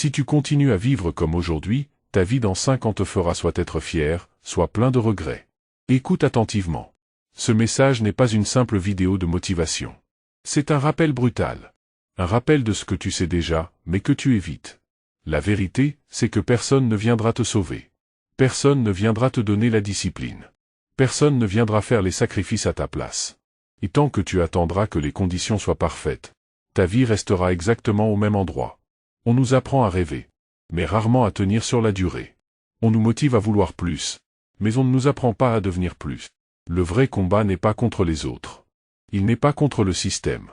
Si tu continues à vivre comme aujourd'hui, ta vie dans 5 ans te fera soit être fier, soit plein de regrets. Écoute attentivement. Ce message n'est pas une simple vidéo de motivation. C'est un rappel brutal. Un rappel de ce que tu sais déjà, mais que tu évites. La vérité, c'est que personne ne viendra te sauver. Personne ne viendra te donner la discipline. Personne ne viendra faire les sacrifices à ta place. Et tant que tu attendras que les conditions soient parfaites, ta vie restera exactement au même endroit. On nous apprend à rêver, mais rarement à tenir sur la durée. On nous motive à vouloir plus, mais on ne nous apprend pas à devenir plus. Le vrai combat n'est pas contre les autres. Il n'est pas contre le système.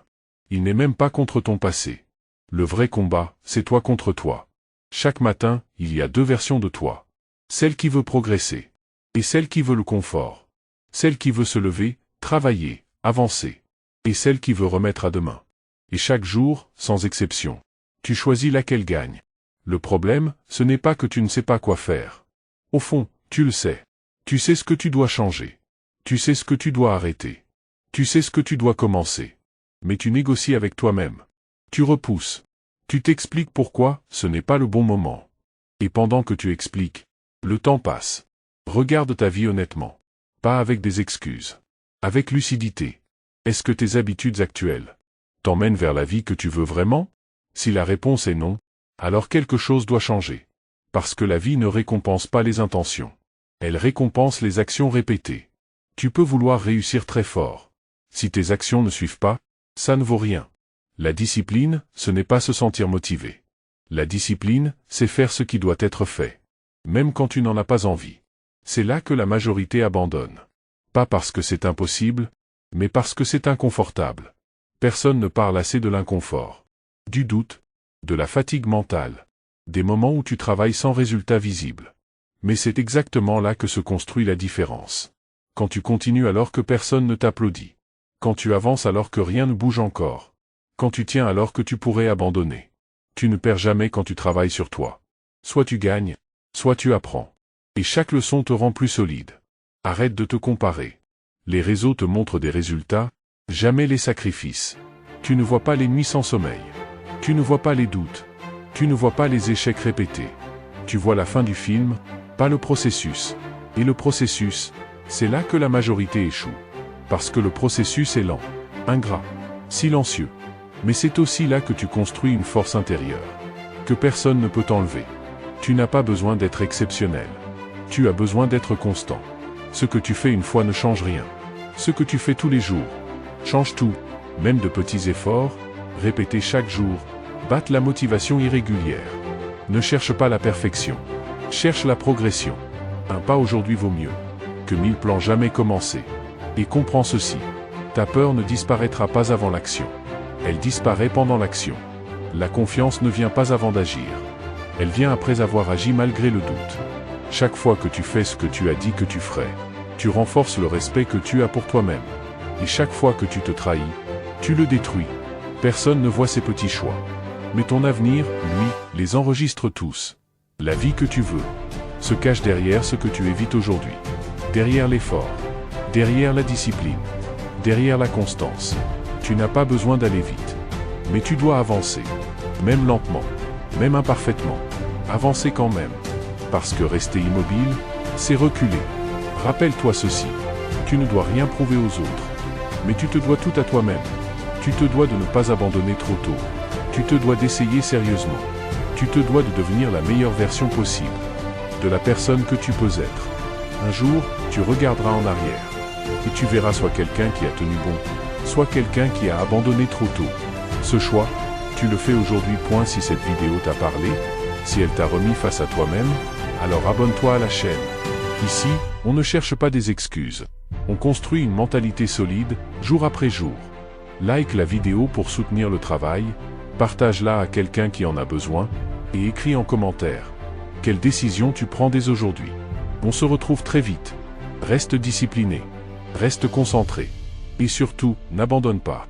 Il n'est même pas contre ton passé. Le vrai combat, c'est toi contre toi. Chaque matin, il y a 2 versions de toi. Celle qui veut progresser, et celle qui veut le confort. Celle qui veut se lever, travailler, avancer, et celle qui veut remettre à demain. Et chaque jour, sans exception, tu choisis laquelle gagne. Le problème, ce n'est pas que tu ne sais pas quoi faire. Au fond, tu le sais. Tu sais ce que tu dois changer. Tu sais ce que tu dois arrêter. Tu sais ce que tu dois commencer. Mais tu négocies avec toi-même. Tu repousses. Tu t'expliques pourquoi ce n'est pas le bon moment. Et pendant que tu expliques, le temps passe. Regarde ta vie honnêtement. Pas avec des excuses. Avec lucidité. Est-ce que tes habitudes actuelles t'emmènent vers la vie que tu veux vraiment? Si la réponse est non, alors quelque chose doit changer. Parce que la vie ne récompense pas les intentions. Elle récompense les actions répétées. Tu peux vouloir réussir très fort. Si tes actions ne suivent pas, ça ne vaut rien. La discipline, ce n'est pas se sentir motivé. La discipline, c'est faire ce qui doit être fait. Même quand tu n'en as pas envie. C'est là que la majorité abandonne. Pas parce que c'est impossible, mais parce que c'est inconfortable. Personne ne parle assez de l'inconfort. Du doute, de la fatigue mentale, des moments où tu travailles sans résultat visible. Mais c'est exactement là que se construit la différence. Quand tu continues alors que personne ne t'applaudit. Quand tu avances alors que rien ne bouge encore. Quand tu tiens alors que tu pourrais abandonner. Tu ne perds jamais quand tu travailles sur toi. Soit tu gagnes, soit tu apprends. Et chaque leçon te rend plus solide. Arrête de te comparer. Les réseaux te montrent des résultats, jamais les sacrifices. Tu ne vois pas les nuits sans sommeil. Tu ne vois pas les doutes. Tu ne vois pas les échecs répétés. Tu vois la fin du film, pas le processus. Et le processus, c'est là que la majorité échoue. Parce que le processus est lent, ingrat, silencieux. Mais c'est aussi là que tu construis une force intérieure. Que personne ne peut t'enlever. Tu n'as pas besoin d'être exceptionnel. Tu as besoin d'être constant. Ce que tu fais une fois ne change rien. Ce que tu fais tous les jours change tout, même de petits efforts, répétés chaque jour, battent la motivation irrégulière. Ne cherche pas la perfection. Cherche la progression. Un pas aujourd'hui vaut mieux que 1000 plans jamais commencés. Et comprends ceci. Ta peur ne disparaîtra pas avant l'action. Elle disparaît pendant l'action. La confiance ne vient pas avant d'agir. Elle vient après avoir agi malgré le doute. Chaque fois que tu fais ce que tu as dit que tu ferais, tu renforces le respect que tu as pour toi-même. Et chaque fois que tu te trahis, tu le détruis. Personne ne voit ces petits choix. Mais ton avenir, lui, les enregistre tous. La vie que tu veux se cache derrière ce que tu évites aujourd'hui. Derrière l'effort. Derrière la discipline. Derrière la constance. Tu n'as pas besoin d'aller vite. Mais tu dois avancer. Même lentement. Même imparfaitement. Avancer quand même. Parce que rester immobile, c'est reculer. Rappelle-toi ceci. Tu ne dois rien prouver aux autres. Mais tu te dois tout à toi-même. Tu te dois de ne pas abandonner trop tôt. Tu te dois d'essayer sérieusement. Tu te dois de devenir la meilleure version possible. De la personne que tu peux être. Un jour, tu regarderas en arrière. Et tu verras soit quelqu'un qui a tenu bon, soit quelqu'un qui a abandonné trop tôt. Ce choix, tu le fais aujourd'hui. Si cette vidéo t'a parlé, si elle t'a remis face à toi-même, alors abonne-toi à la chaîne. Ici, on ne cherche pas des excuses. On construit une mentalité solide, jour après jour. Like la vidéo pour soutenir le travail, partage-la à quelqu'un qui en a besoin, et écris en commentaire. Quelle décision tu prends dès aujourd'hui? On se retrouve très vite. Reste discipliné. Reste concentré. Et surtout, n'abandonne pas.